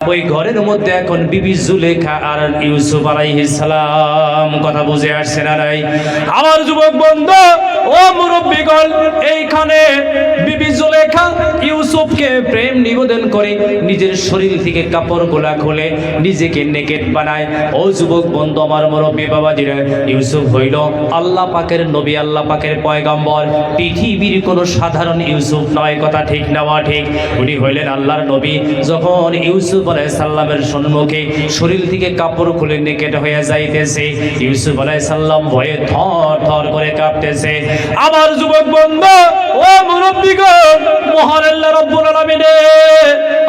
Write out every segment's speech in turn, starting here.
ওই ঘরের মধ্যে এখন বিবি জুলেখা আর ইউসুফ আলাইহিস সালাম। কথা বুঝে আসছে না নাই? আমার যুবক বন্ধু ও মুরব্বিগণ, এইখানে বিবি জুলেখা ইউসুফকে প্রেম নিবেদন করে নিজের শরীর থেকে কাপড়গুলা খুলে নিজেকে নেকেট বানায়। ও যুবক বন্ধু, আমার মুরব্বি বাবাজিরা, ইউসুফ হইল আল্লাহ পাকের নবী, আল্লাহ পাকের পয়গম্বর। পৃথিবীর কোনো সাধারণ ইউসুফ নয়। কথা ঠিক না ঠিক? উনি হইলেন আল্লাহর নবী। যখন ইউসুফ আলাইহিস সালামের সম্মুখে শরীর থেকে কাপড় খুলে নেকেট হয়ে যাইতেছে, ইউসুফ আলাইহিস সালাম ভয়ে থর থর করে কাঁপতেছে। আমার যুবক বন্ধু ও মুরব্বিগণ, মহান আল্লাহ রাব্বুল আলামিন,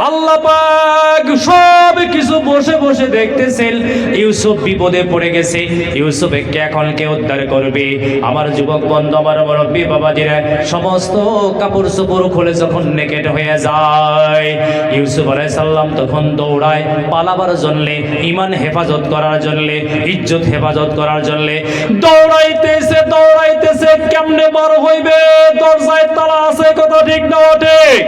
আল্লাহ পাক সব কিছু বসে বসে দেখতেছেন। ইউসুফ বিপদে পড়ে গেছে, ইউসুফকে এখন কে উদ্ধার করবে? আমার যুবক বন্ধু, আমার মুরব্বি বাবাজিরা, সমস্ত কাপড় চোপড় খুলে যখন নেকেট হয়ে যায়, ইউসুফ আলাইহিস সালাম তখন দৌড়ায় পালাবার জন্যে, ইমান হেফাজত করার জন্যে, ইজ্জত হেফাজত করার জন্যে দৌড়াইতেছে দৌড়াইতেছে। কেমনে বার হইবে? দরজায় তালা আছে। কথা ঠিক না ঠিক?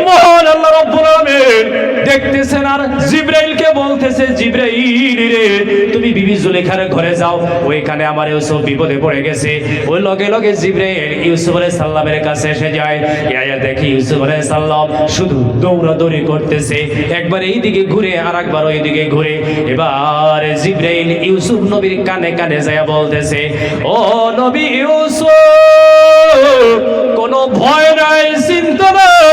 মহান আল্লাহ রাব্বুল আলামিন দেখতেছেন আর জিবরাইলকে বলতেছে, জিবরাইল রে, তুমি বিবি জুলেখার ঘরে যাও, ওইখানে আমার ইউসুফ বিপদে পড়ে গেছে। ওই লগে লগে জিবরাইল ইউসুফ আলাইহিস সালামের কাছে এসে যায়। ইয়া দেখি ইউসুফ আলাইহিস সালাম শুধু দৌড়াদৌড়ি করতেছে, একবার এইদিকে ঘুরে আর একবার ওইদিকে ঘুরে। এবার জিবরাইল ইউসুফ নবীর কানে কানে যায় বলতেছে, ও নবী ইউসুফ, কোনো ভয় নাই, চিন্তা নাই।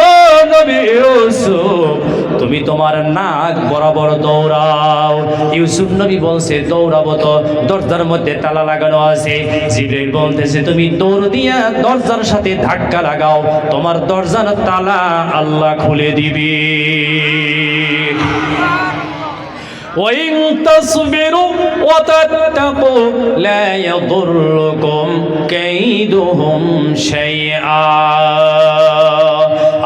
ও নবী ইউসুফ, তুমি তোমার নাক বরাবর দৌড়াও। ইউসুফ নবী বলছে, দৌড়াবো তো, দরজার মধ্যে তালা লাগানো আছে। জিবরাইল বলতেছে, তুমি দৌড় দিয়া দরজার সাথে ধাক্কা লাগাও, তোমার দরজার তালা আল্লাহ খুলে দিবে। وَإِن تَصْبِرُوا وَتَتَّقُوا لَا يَضُرُّكُمْ كَيْدُهُمْ شَيْئًا।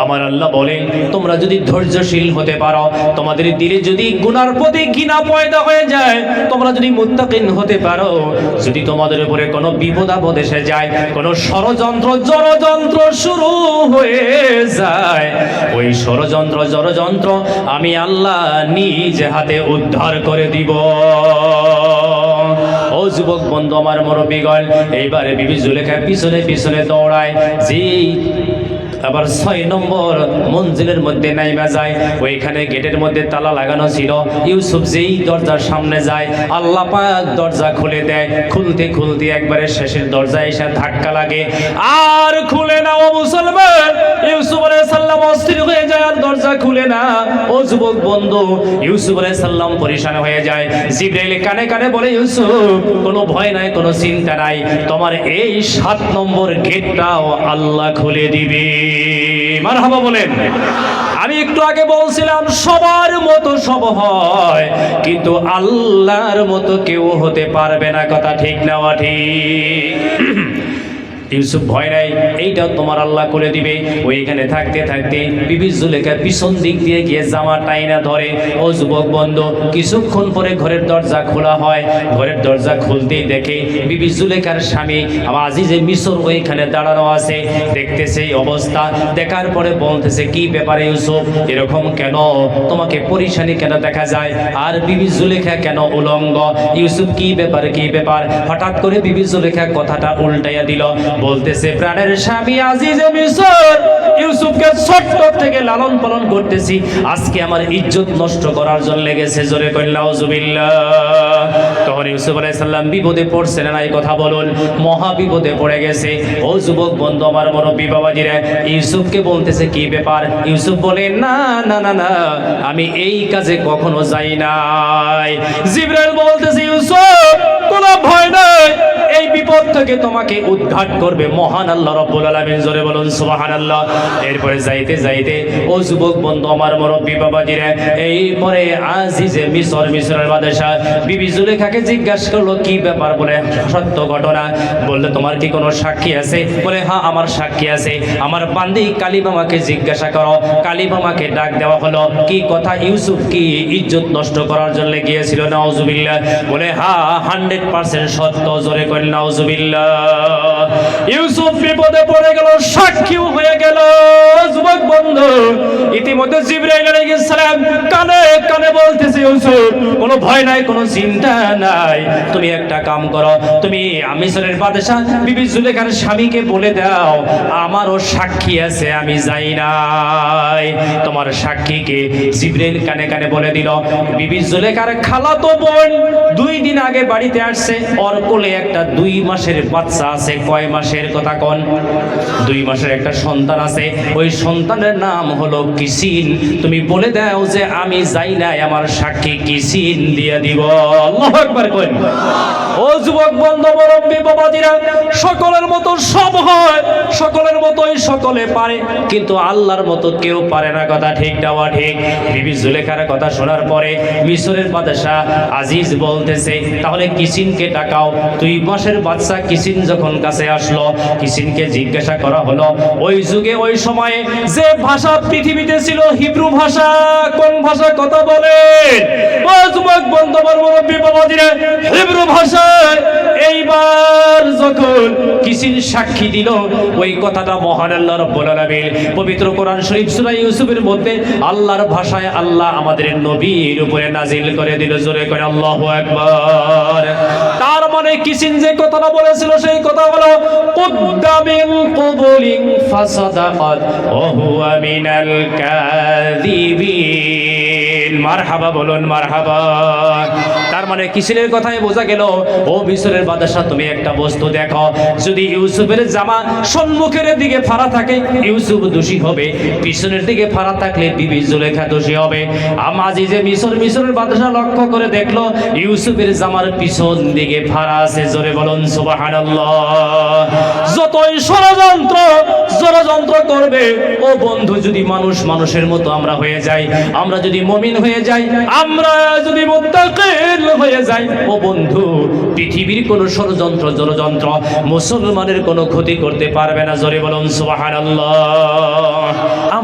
আমার আল্লাহ বলেন, তোমরা যদি ধৈর্যশীল হতে পারো, তোমাদের দিলে যদি গুনার প্রতি ঘৃণা পয়দা হয়ে যায়, তোমরা যদি মুত্তাকিন হতে পারো, যদি তোমাদের উপরে কোনো বিপদ আপদ এসে যায়, কোনো ষড়যন্ত্র জড়যন্ত্র শুরু হয়ে যায়, ওই ষড়যন্ত্র জড়যন্ত্র আমি আল্লাহ নিজ হাতে উদ্ধার করে দিব। ও যুবক বন্ধু, আমার মুরব্বিগণ, এইবারে বিবি জুলেখা পিছনে পিছনে দৌড়ায়। যেই আবার 6 নম্বর মঞ্জিলের মধ্যে নাইমা যায়, ওইখানে গেটের মধ্যে তালা লাগানো ছিল। ইউসুফ যেই দরজার সামনে যায়, আল্লাহ পাক দরজা খুলে দেয়। খুলতে খুলতে একবারে শেষের দরজায় এসে ধাক্কা লাগে, আর খুলে না। ও মুসলমান, ইউসুফ আলাইহিস সালাম অস্থির হয়ে যায়, আর দরজা খুলে না। ও যুবক বন্ধু, ইউসুফ আলাইহিস সালাম পরেশান হয়ে যায়। জিবরাইল কানে কানে বলে, ইউসুফ, কোনো ভয় নাই, কোনো চিন্তা নাই, তোমার এই 7 নম্বর গেটটাও আল্লাহ খুলে দিবে। মারহাবা বলেন। আমি একটু আগে বলছিলাম, সবার মতো সব হয়, কিন্তু আল্লাহর মতো কেউ হতে পারবে না। কথা ঠিক না ঠিক? ইউসুফ ভয় নাই, এইটাও তোমার আল্লাহ করে দিবে। ওইখানে থাকতে থাকতে বিবি জুলেখা পিছন দিক দিয়ে গিয়ে জামা টাইনা ধরে। ও যুবক বন্ধু, কিছুক্ষণ পরে ঘরের দরজা খোলা হয়। ঘরের দরজা খুলতেই দেখে বিবি জুলেখার স্বামী আজিজে মিশর ওইখানে দাঁড়ানো আছে। দেখতেছে এই অবস্থা, দেখার পরে বলতেছে, কি ব্যাপারে ইউসুফ, এরকম কেন? তোমাকে পরিশানি কেন দেখা যায়? আর বিবি জুলেখা কেন উলঙ্গ? ইউসুফ, কি ব্যাপার কি ব্যাপার? হঠাৎ করে বিবি জুলেখা কথাটা উল্টাইয়া দিল। বলতেছে, প্রাণের স্বামী আজিজে মিশর ইউসুফকে ছোট্ট থেকে লালন পালন করতেছি, আজকে আমার ইজ্জত নষ্ট করার জন্য লেগেছে। জোরে কইল নাউজুবিল্লাহ। তখন ইউসুফ আলাইহিস সালাম বিপদে পড়ছেন না? এই কথা বলুন, মহা বিপদে পড়ে গেছে। ও যুবক বন্ধু, আমার মুরব্বি বাবাজিরা, ইউসুফকে বলতেছে, কি ব্যাপার? ইউসুফ বলে, না না না না, আমি এই কাজে কখনো যাই নাই। জিবরাইল বলতেছে, ইউসুফ, কোনো ভয় নাই, এই বিপদ থেকে তোমাকে উদ্ধার করবে মহান আল্লাহ রাব্বুল আলামিন। জোরে বলুন সুবহানাল্লাহ। এরপরে যাইতে যাইতে, ও যুবক বন্ধু, আমার মুরব্বি বাবাজিরা, এইপরে আজিজে মিশর, মিশরের বাদশা বিবি জুলেখাকে জিজ্ঞাসা করলো, কি ব্যাপার? বলে, সত্য ঘটনা। বললে, তোমার কি কোনো সাক্ষী আছে? বলে, হ্যাঁ, আমার সাক্ষী আছে। আমার বান্দি কালিমামাকে জিজ্ঞাসা করো। কালিমামাকে ডাক দেওয়া হলো। কি কথা? ইউসুফ কি ইজ্জত নষ্ট করার জন্য গিয়েছিল? নাউজুবিল্লাহ। বলে, হ্যাঁ, 100% সত্য। জোরে কইল বলেন নাউজুবিল্লাহ। ইউসুফ বিপদে পড়ে গেল, সাক্ষীও হয়ে গেল। যুবক বন্ধু, ইতিমধ্যে জিবরাইল আলাইহিস সালাম কানে কানে বলতেছে, ইউসুফ কোনো ভয় নাই, কোনো চিন্তা নাই, তুমি একটা কাম করো, তুমি মিশরের বাদশা বিবি জুলেখার স্বামীকে বলে দাও আমারও সাক্ষী আছে, আমি যাই নাই। তোমার সাক্ষীকে জিবরাইল কানে কানে বলে দিল। বিবি জুলেখার খালাতো বোন 2 দিন আগে বাড়িতে আসছে, ওর কোলে একটা 2 মাসের বাচ্চা আছে। কয় মাসের কথা কোন? 2 মাসের একটা সন্তান আছে। ওই সন্তানের নাম হলো কিসিন। তুমি বলে দাও যে আমি যাই নাই, আমার সাক্ষী কিসিন দিয়ে দিব। আল্লাহু আকবার কইন। ও যুবক বন্ধু, মুরব্বি বাবাজিরা, সকলের মতো সব হয়, সকলের মতোই সকলে পারে, কিন্তু আল্লাহর মতো কেউ পারে না। কথা ঠিক না ঠিক? বিবি জুলেখার কথা শোনার পরে মিশরের বাদশা আজিজ বলতেছে, তাহলে কিসিনকে ডাকাও। 2 মাসের বাচ্চা কিসিন যখন কাছে আসলো, কিসিনকে জিজ্ঞাসা করা হলো ওই যুগে ওই সময়ে যে ভাষা পৃথিবীতে ছিল হিব্রু ভাষা। কোন ভাষা কথা বলেন? ও যুবক বন্ধু, আমার মুরব্বি বাবাজিরা, হিব্রু ভাষা। এইবার যখন কিসিন সাক্ষী দিল, ওই কথাটা মহান আল্লাহ রাব্বুল আলামিন পবিত্র কোরআন শরীফ সূরা ইউসুফের মধ্যে আল্লাহর ভাষায় আল্লাহ আমাদের নবীর উপরে নাজিল করে দিল। জোরে করে আল্লাহু আকবার। তার মানে কিসিন যে কথাটা বলেছিল সেই কথা হলো কুদ্দামিন কুবুলিন ফাসাদাকাত ওয়া হুয়া মিনাল কাযিবিন। মারহাবা বলুন, মারহাবা। তার মানে কিসিনের কথাই বোঝা গেল, ও মিশরের বাদশা, তুমি একটা বস্তু দেখো, যদি ইউসুফের জামা সম্মুখের দিকে ফাড়া থাকে ইউসুফ দোষী হবে, পিছনের দিকে ফাড়া থাকলে বিবি জুলেখা দোষী হবে। আজিজে মিশরের বাদশা লক্ষ্য করে দেখলো ইউসুফের জামার পিছন দিকে ফাড়া আছে। জোরে বলুন সুবহানাল্লাহ। যতই ষড়যন্ত্র করবে, ও বন্ধু, যদি মানুষের মতো আমরা হয়ে যাই, আমরা যদি মুমিন হয়ে যাই, আমরা যদি মুত্তাকিন হয়ে যাই, ও বন্ধু, পৃথিবীর কোন ষড়যন্ত্র জড়যন্ত্র মুসলমানের কোনো ক্ষতি করতে পারবে না। জোরে বলুন সুবহানাল্লাহ। আমরা